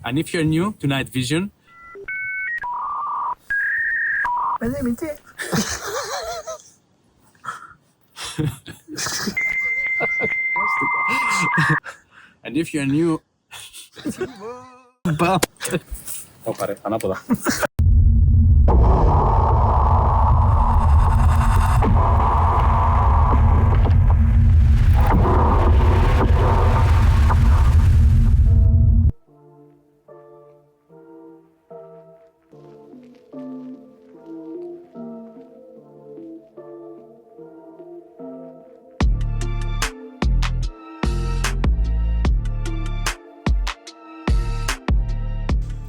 And if you're new to night vision, and if you're new, Oh, pare, ανάποδα.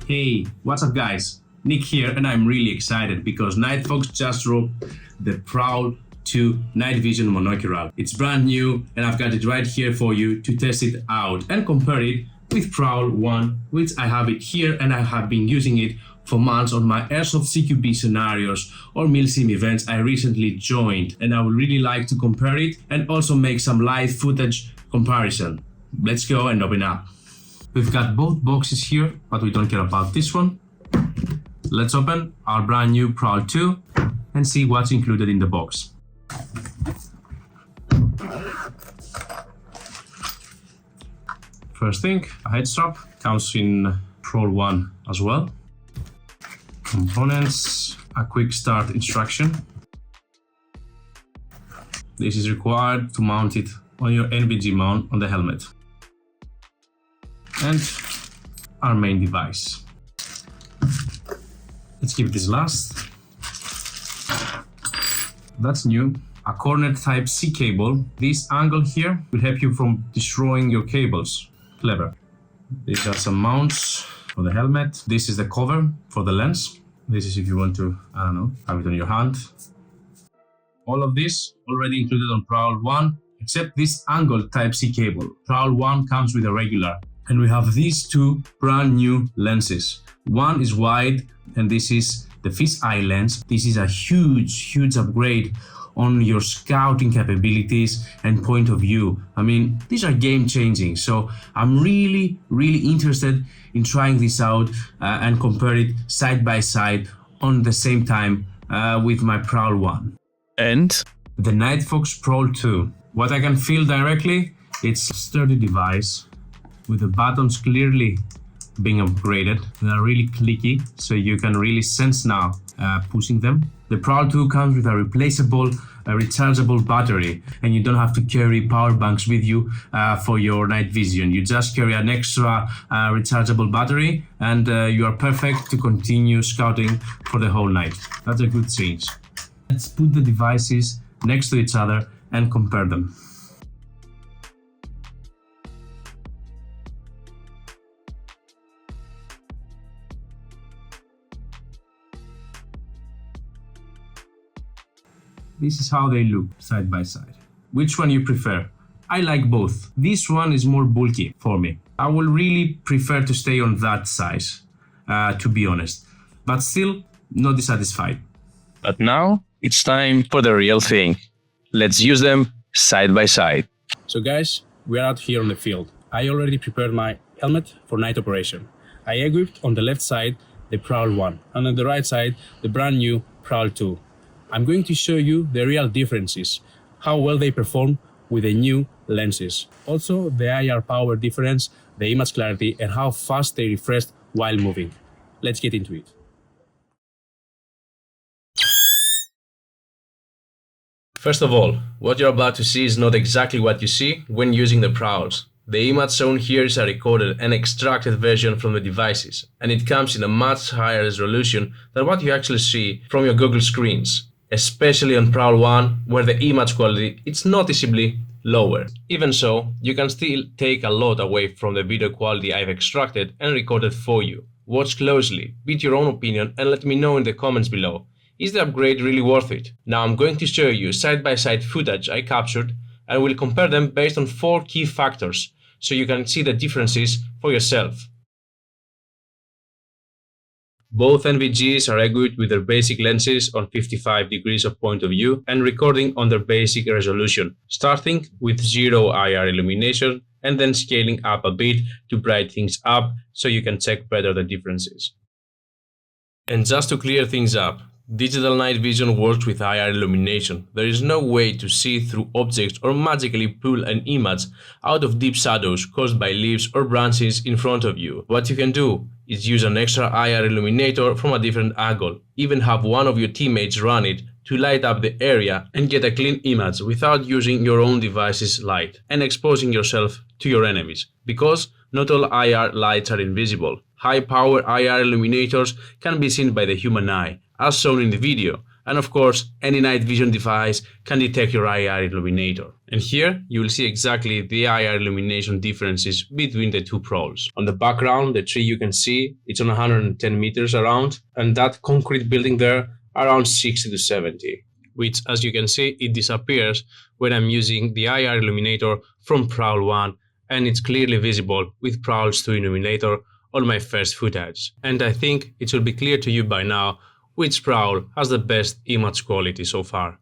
Hey, what's up guys? Nick here, and I'm really excited because Nightfox just dropped the PROWL 2 night vision monocular. It's brand new and I've got it right here for you to test it out and compare it with PROWL 1, which I have it here and I have been using it for months on my airsoft CQB scenarios or milsim events I recently joined, and I would really like to compare it and also make some live footage comparison. Let's go and open up. We've got both boxes here, but we don't care about this one. Let's open our brand new PROWL 2 and see what's included in the box. First thing, a head strap, comes in PROWL 1 as well. Components, a quick start instruction. This is required to mount it on your NVG mount on the helmet. And our main device. Let's keep this last. That's new. A corner type C cable. This angle here will help you from destroying your cables. Clever. These are some mounts for the helmet. This is the cover for the lens. This is if you want to, I don't know, have it on your hand. All of this already included on PROWL 1, except this angle type C cable. PROWL 1 comes with a regular. And we have these two brand new lenses. One is wide, and this is the fisheye lens. This is a huge upgrade on your scouting capabilities and point of view. I mean, these are game changing. So I'm really interested in trying this out and compare it side by side on the same time with my PROWL 1. And the Nightfox PROWL 2. What I can feel directly, it's a sturdy device, with the buttons clearly being upgraded. They are really clicky, so you can really sense now pushing them. The PROWL 2 comes with a replaceable rechargeable battery, and you don't have to carry power banks with you for your night vision. You just carry an extra rechargeable battery and you are perfect to continue scouting for the whole night. That's a good change. Let's put the devices next to each other and compare them. This is how they look side by side. Which one you prefer? I like both. This one is more bulky for me. I will really prefer to stay on that size, to be honest, but still not dissatisfied. but now it's time for the real thing. Let's use them side by side. So guys, we're out here on the field. I already prepared my helmet for night operation. I equipped on the left side the PROWL 1 and on the right side the brand new PROWL 2. I'm going to show you the real differences, how well they perform with the new lenses. Also the IR power difference, the image clarity and how fast they refresh while moving. Let's get into it. First of all, what you're about to see is not exactly what you see when using the PROWLs. The image shown here is a recorded and extracted version from the devices, and it comes in a much higher resolution than what you actually see from your Google screens, especially on PROWL 1, where the image quality is noticeably lower. Even so, you can still take a lot away from the video quality I've extracted and recorded for you. Watch closely, beat your own opinion, and let me know in the comments below. Is the upgrade really worth it? Now I'm going to show you side-by-side footage I captured, and we'll compare them based on 4 key factors, so you can see the differences for yourself. Both NVGs are equipped with their basic lenses on 55 degrees of point of view and recording on their basic resolution, starting with 0 IR illumination and then scaling up a bit to brighten things up so you can check better the differences. And just to clear things up, digital night vision works with IR illumination. There is no way to see through objects or magically pull an image out of deep shadows caused by leaves or branches in front of you. What you can do is use an extra IR illuminator from a different angle, even have one of your teammates run it to light up the area and get a clean image without using your own device's light and exposing yourself to your enemies, because not all IR lights are invisible. High-power IR illuminators can be seen by the human eye, as shown in the video, and of course, any night vision device can detect your IR illuminator. And here, you will see exactly the IR illumination differences between the two PROWLs. On the background, the tree you can see, it's on 110 meters around, and that concrete building there, around 60 to 70, which, as you can see, it disappears when I'm using the IR illuminator from PROWL 1, and it's clearly visible with PROWL's 2 illuminator on my first footage. And I think it should be clear to you by now which PROWL has the best image quality so far.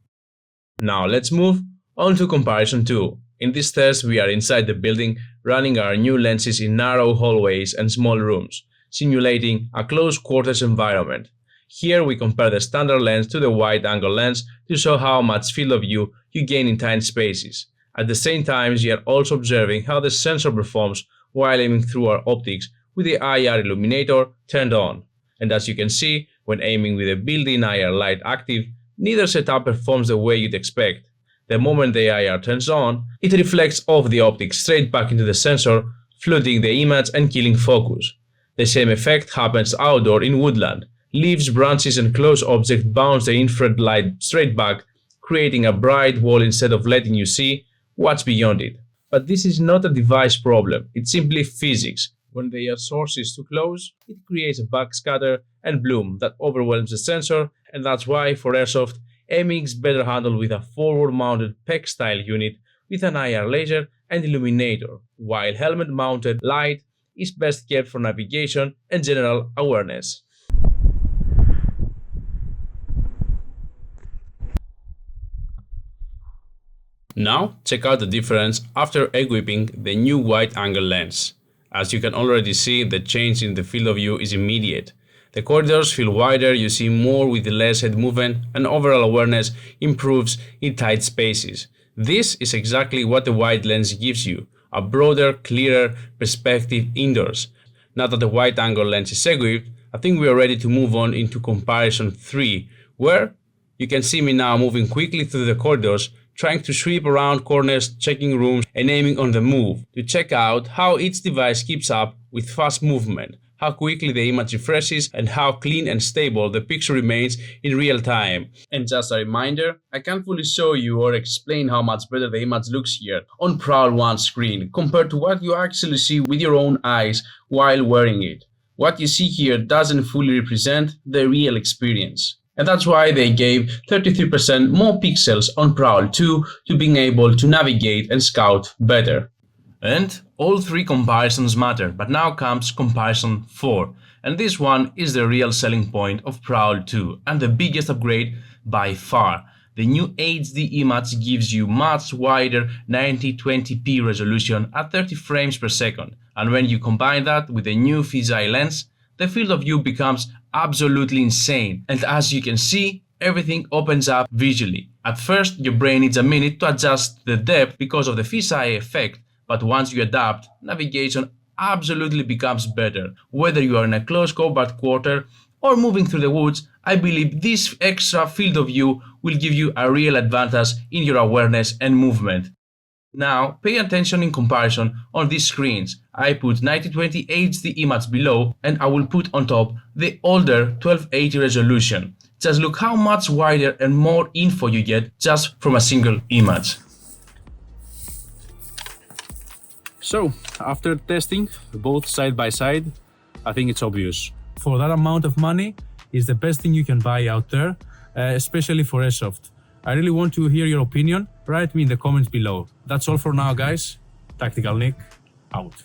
Now let's move on to comparison 2. In this test we are inside the building running our new lenses in narrow hallways and small rooms, simulating a close quarters environment. Here we compare the standard lens to the wide-angle lens to show how much field of view you gain in tight spaces. At the same time, we are also observing how the sensor performs while aiming through our optics with the IR illuminator turned on. And as you can see, when aiming with a built-in IR light active, neither setup performs the way you'd expect. The moment the IR turns on, it reflects off the optics straight back into the sensor, flooding the image and killing focus. The same effect happens outdoor in woodland. Leaves, branches and close objects bounce the infrared light straight back, creating a bright wall instead of letting you see what's beyond it. But this is not a device problem, it's simply physics. When the source is too close, it creates a backscatter and bloom that overwhelms the sensor, and that's why for airsoft, aiming is better handled with a forward-mounted PEC-style unit with an IR laser and illuminator, while helmet-mounted light is best kept for navigation and general awareness. Now, check out the difference after equipping the new wide-angle lens. As you can already see, the change in the field of view is immediate. The corridors feel wider, you see more with less head movement, and overall awareness improves in tight spaces. This is exactly what the wide lens gives you, a broader, clearer perspective indoors. Now that the wide-angle lens is equipped, I think we are ready to move on into comparison 3, where you can see me now moving quickly through the corridors, trying to sweep around corners, checking rooms, and aiming on the move to check out how each device keeps up with fast movement, how quickly the image refreshes, and how clean and stable the picture remains in real time. And just a reminder, I can't fully show you or explain how much better the image looks here on PROWL 1 screen compared to what you actually see with your own eyes while wearing it. What you see here doesn't fully represent the real experience. And that's why they gave 33% more pixels on PROWL 2 to being able to navigate and scout better. And all three comparisons matter, but now comes comparison 4. And this one is the real selling point of PROWL 2 and the biggest upgrade by far. The new HD image gives you much wider 1920p resolution at 30 frames per second. And when you combine that with the new fisheye lens, the field of view becomes absolutely insane. And as you can see, everything opens up visually. At first, your brain needs a minute to adjust the depth because of the fisheye effect, but once you adapt, navigation absolutely becomes better. Whether you are in a close combat quarter or moving through the woods, I believe this extra field of view will give you a real advantage in your awareness and movement. Now, pay attention in comparison on these screens. I put 1920 HD image below and I will put on top the older 1280 resolution. Just look how much wider and more info you get just from a single image. So, after testing both side by side, I think it's obvious. For that amount of money, it's the best thing you can buy out there, especially for airsoft. I really want to hear your opinion. Write me in the comments below. That's all for now, guys. Tactical Nick, out.